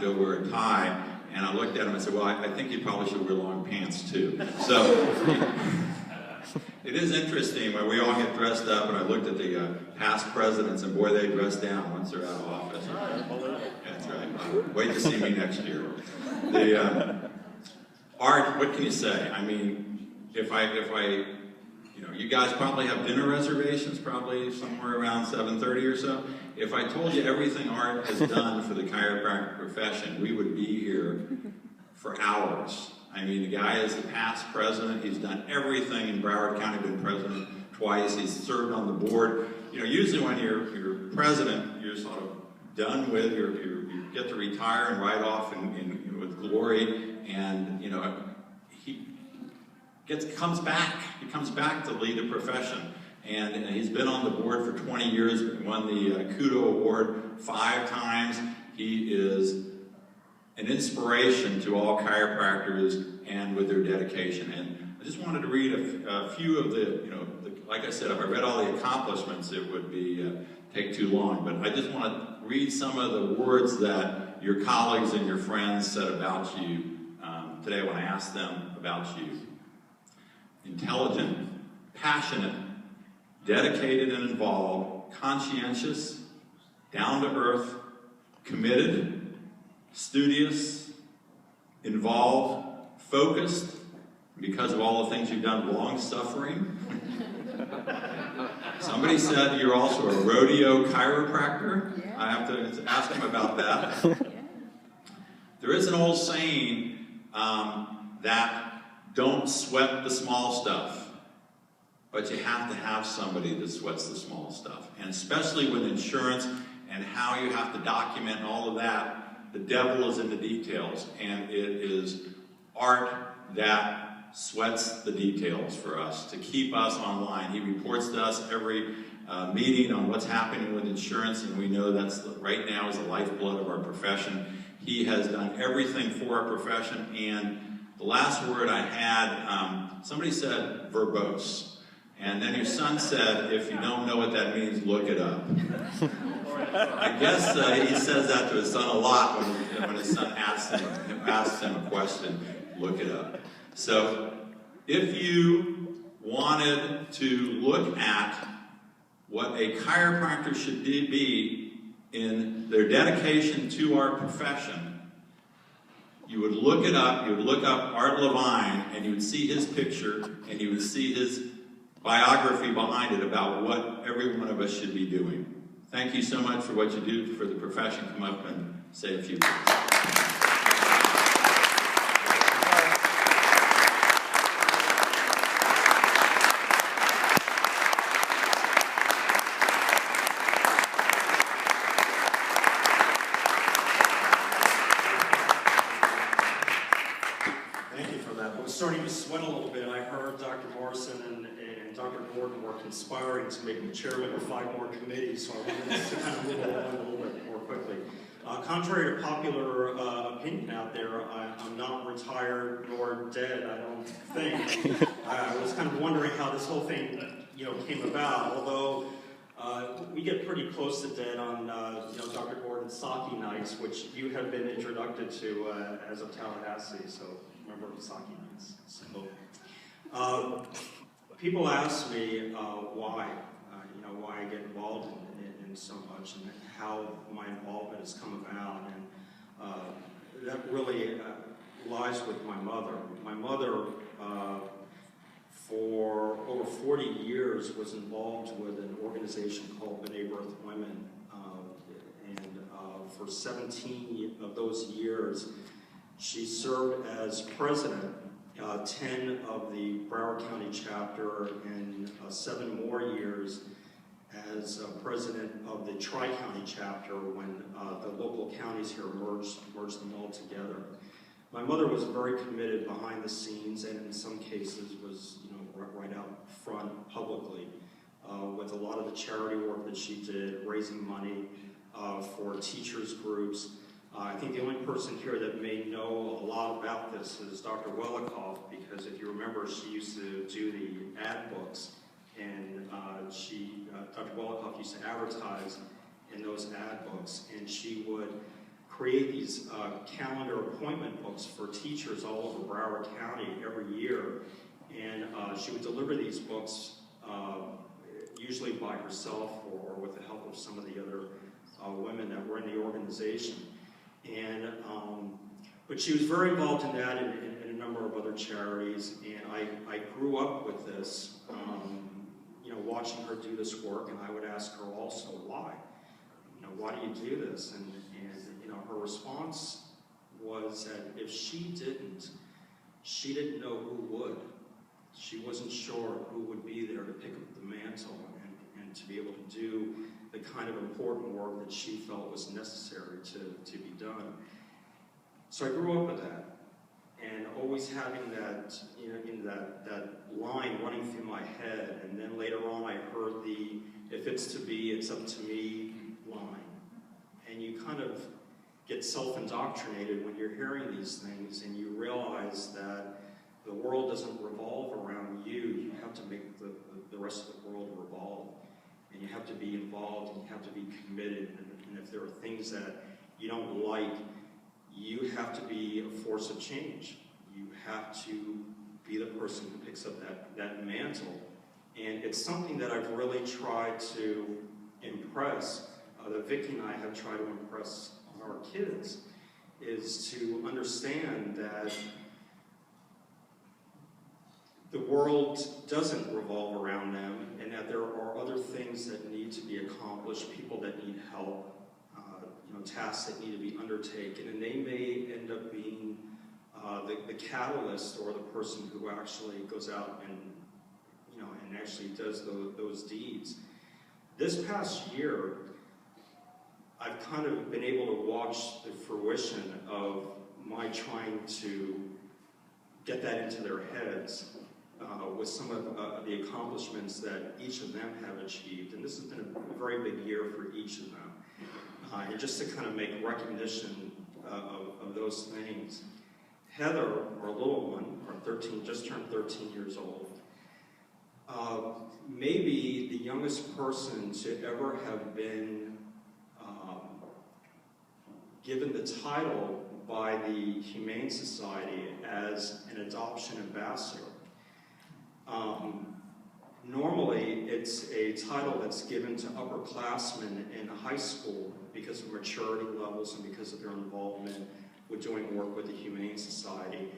to go wear a tie, and I looked at him and said, well, I think you probably should wear long pants too. So it is interesting when we all get dressed up, and I looked at the past presidents, and boy, they dress down once they're out of office. That's right. Wait to see me next year. The Art, what can you say? I mean, if I, you know, you guys probably have dinner reservations, probably somewhere around 7:30 or so. If I told you everything Art has done for the chiropractic profession, we would be here for hours. I mean, the guy is the past president. He's done everything in Broward County, been president twice. He's served on the board. You know, usually when you're president, you're sort of done with, you get to retire and ride off with glory. And, you know, he comes back. He comes back to lead the profession. And he's been on the board for 20 years, won the Kudo Award 5 times. He is an inspiration to all chiropractors and with their dedication. And I just wanted to read a few of the, you know, like I said, if I read all the accomplishments, it would be take too long. But I just want to read some of the words that your colleagues and your friends said about you today when I asked them about you. Intelligent, passionate, dedicated and involved, conscientious, down to earth, committed, studious, involved, focused, because of all the things you've done, long-suffering. Somebody said you're also a rodeo chiropractor. Yeah. I have to ask him about that. Yeah. There is an old saying that don't sweat the small stuff, but you have to have somebody that sweats the small stuff. And especially with insurance and how you have to document all of that, the devil is in the details. And it is Art that sweats the details for us to keep us online. He reports to us every meeting on what's happening with insurance, and we know that's right now is the lifeblood of our profession. He has done everything for our profession. And the last word I had, somebody said verbose. And then your son said, if you don't know what that means, look it up. I guess he says that to his son a lot when his son asks him a question, look it up. So if you wanted to look at what a chiropractor should be in their dedication to our profession, you would look it up, you would look up Art LeVine, and you would see his picture, and you would see his biography behind it about what every one of us should be doing. Thank you so much for what you do for the profession. Come up and say a few things. Starting to sweat a little bit. I heard Dr. Morrison and Dr. Gordon were conspiring to make me chairman of 5 more committees, so I wanted to kind of move along a little bit more quickly. Contrary to popular opinion out there, I'm not retired nor dead, I don't think. I was kind of wondering how this whole thing, came about, although we get pretty close to dead on, Dr. Gordon's sake nights, which you have been introduced to as of Tallahassee, so remember the sake nights. So, people ask me why I get involved in so much and how my involvement has come about, and that really lies with my mother. My mother, for over 40 years, was involved with an organization called B'nai B'rith Women, and for 17 of those years, she served as president, 10 of the Broward County chapter, and 7 more years as president of the Tri-County chapter when the local counties here merged them all together. My mother was very committed behind the scenes, and in some cases was right out front publicly with a lot of the charity work that she did, raising money for teachers groups. I think the only person here that may know a lot about this is Dr. Welikoff, because if you remember, she used to do the ad books, and Dr. Welikoff used to advertise in those ad books, and she would create these calendar appointment books for teachers all over Broward County every year. And she would deliver these books usually by herself or with the help of some of the other women that were in the organization. And but she was very involved in that and a number of other charities. And I grew up with this, you know, watching her do this work, and I would ask her also, why? You know, why do you do this? And you know, her response was that if she didn't know who would. She wasn't sure who would be there to pick up the mantle and to be able to do the kind of important work that she felt was necessary to be done. So I grew up with that, and always having that, you know, in that line running through my head. And then later on I heard the "if it's to be, it's up to me" line. And you kind of get self-indoctrinated when you're hearing these things, and you realize that the world doesn't revolve around you. You have to make the rest of the world revolve. And you have to be involved, and you have to be committed. And if there are things that you don't like, you have to be a force of change. You have to be the person who picks up that mantle. And it's something that I've really tried to impress, that Vicki and I have tried to impress on our kids, is to understand that the world doesn't revolve around them, and that there are other things that need to be accomplished, people that need help, you know, tasks that need to be undertaken, and they may end up being the catalyst or the person who actually goes out and, you know, and actually does those deeds. This past year, I've kind of been able to watch the fruition of my trying to get that into their heads. With some of the accomplishments that each of them have achieved. And this has been a very big year for each of them. And just to kind of make recognition of those things. Heather, our little one, just turned 13 years old, maybe the youngest person to ever have been given the title by the Humane Society as an adoption ambassador. Normally, it's a title that's given to upperclassmen in high school because of maturity levels and because of their involvement with doing work with the Humane Society.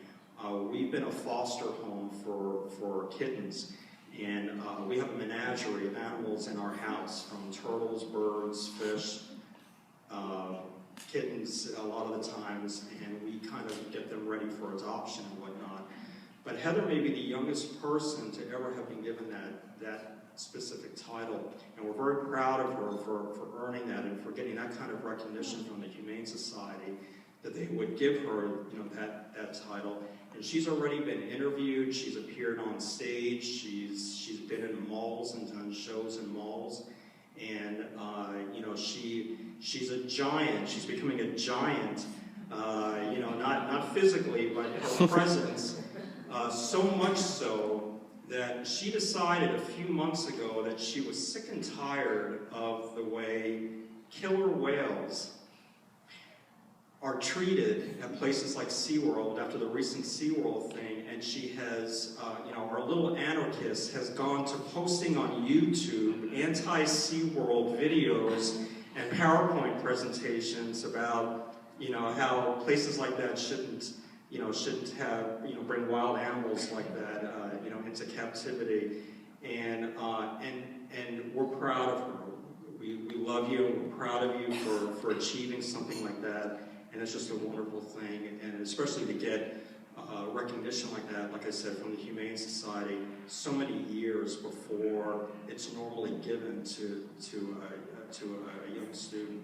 We've been a foster home for kittens, and we have a menagerie of animals in our house, from turtles, birds, fish, kittens a lot of the times, and we kind of get them ready for adoption and whatnot. But Heather may be the youngest person to ever have been given that specific title, and we're very proud of her for earning that and for getting that kind of recognition from the Humane Society, that they would give her, you know, that title. And she's already been interviewed, she's appeared on stage, she's been in malls and done shows in malls, and you know, she's a giant. She's becoming a giant, you know, not physically, but her presence. So much so that she decided a few months ago that she was sick and tired of the way killer whales are treated at places like SeaWorld after the recent SeaWorld thing, and she has, you know, our little anarchist has gone to posting on YouTube anti-SeaWorld videos and PowerPoint presentations about, you know, how places like that shouldn't have, you know, bring wild animals like that, you know, into captivity, and we're proud of her. We love you, and we're proud of you for achieving something like that, and it's just a wonderful thing, and especially to get recognition like that, like I said, from the Humane Society, so many years before it's normally given to a young student.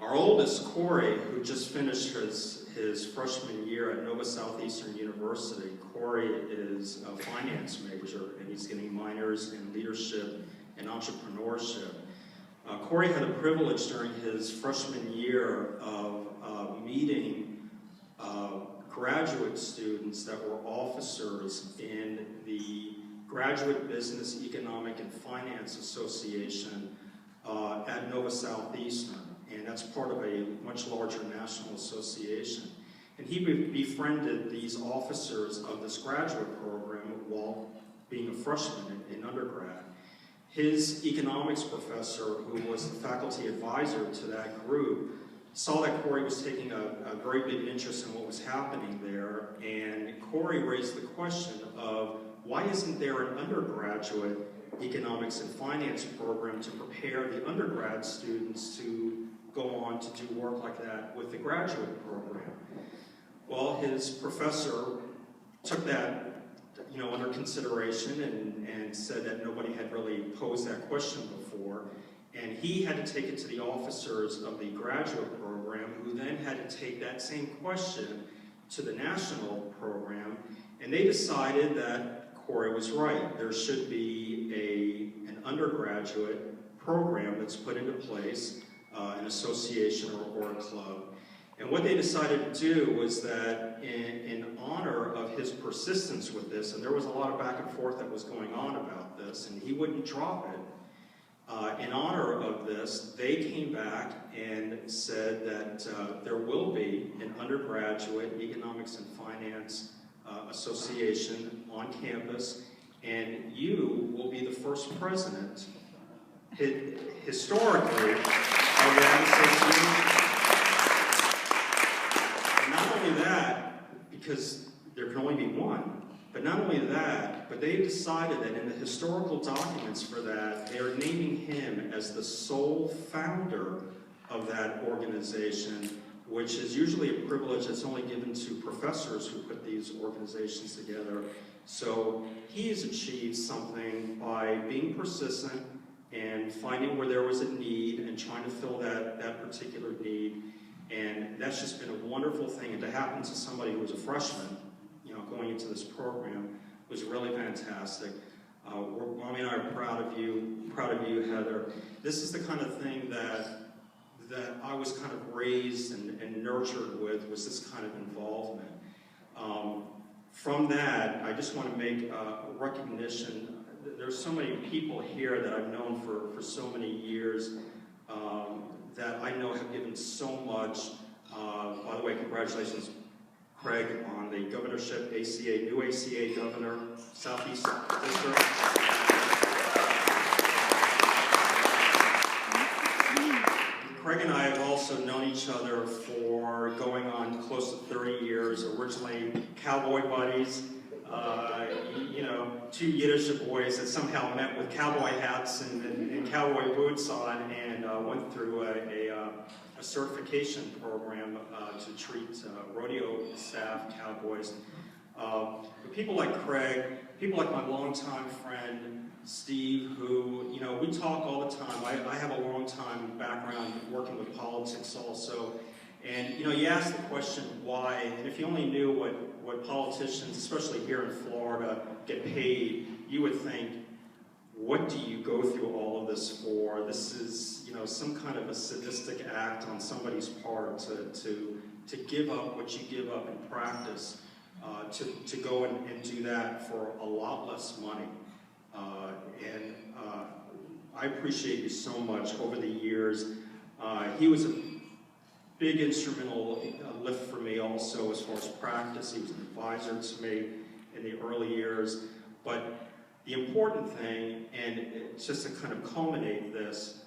Our oldest, Corey, who just finished his freshman year at Nova Southeastern University, Corey is a finance major, and he's getting minors in leadership and entrepreneurship. Corey had the privilege during his freshman year of meeting graduate students that were officers in the Graduate Business, Economic, and Finance Association at Nova Southeastern, and that's part of a much larger national association. And he befriended these officers of this graduate program while being a freshman in undergrad. His economics professor, who was the faculty advisor to that group, saw that Corey was taking a very big interest in what was happening there, and Corey raised the question of, why isn't there an undergraduate economics and finance program to prepare the undergrad students to go on to do work like that with the graduate program? Well, his professor took that under consideration and said that nobody had really posed that question before. And he had to take it to the officers of the graduate program, who then had to take that same question to the national program. And they decided that Corey was right. There should be an undergraduate program that's put into place, an association or a club. And what they decided to do was that in honor of his persistence with this, and there was a lot of back and forth that was going on about this, and he wouldn't drop it, in honor of this, they came back and said that there will be an undergraduate economics and finance association on campus, and you will be the first president, historically, of that association. Not only that, because there can only be one, but not only that, but they decided that in the historical documents for that, they are naming him as the sole founder of that organization, which is usually a privilege that's only given to professors who put these organizations together. So he has achieved something by being persistent and finding where there was a need and trying to fill that particular need. And that's just been a wonderful thing. And to happen to somebody who was a freshman, going into this program, was really fantastic. Mommy and I are proud of you, Heather. This is the kind of thing that I was kind of raised and nurtured with, was this kind of involvement. From that, I just want to make a recognition. There's so many people here that I've known for so many years that I know have given so much. By the way, congratulations, Craig, on the governorship, ACA, new ACA governor, Southeast District. Craig and I have also known each other for going on close to 30 years, originally cowboy buddies, two Yiddish boys that somehow met with cowboy hats and cowboy boots on, and went through a certification program to treat rodeo staff, cowboys. But people like Craig, people like my longtime friend, Steve, who, we talk all the time. I have a long time background working with politics also. And, you ask the question, why? And if you only knew what politicians, especially here in Florida, get paid, you would think, what do you go through all of this for? This is, some kind of a sadistic act on somebody's part to give up what you give up in practice, to go and do that for a lot less money. And I appreciate you so much over the years. He was a big instrumental lift for me also as far as practice. He was an advisor to me in the early years. But the important thing, and it's just to kind of culminate this,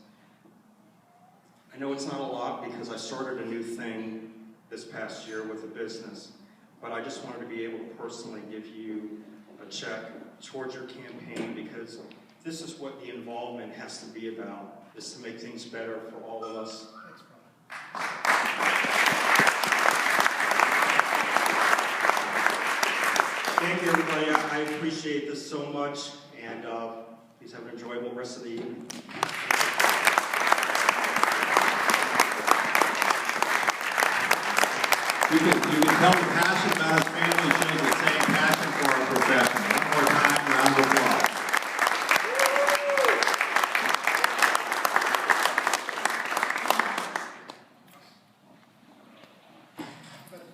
I know it's not a lot because I started a new thing this past year with a business, but I just wanted to be able to personally give you a check towards your campaign, because this is what the involvement has to be about, is to make things better for all of us. Thank you, everybody. I appreciate this so much, and please have an enjoyable rest of the evening. You can tell the passion about his family.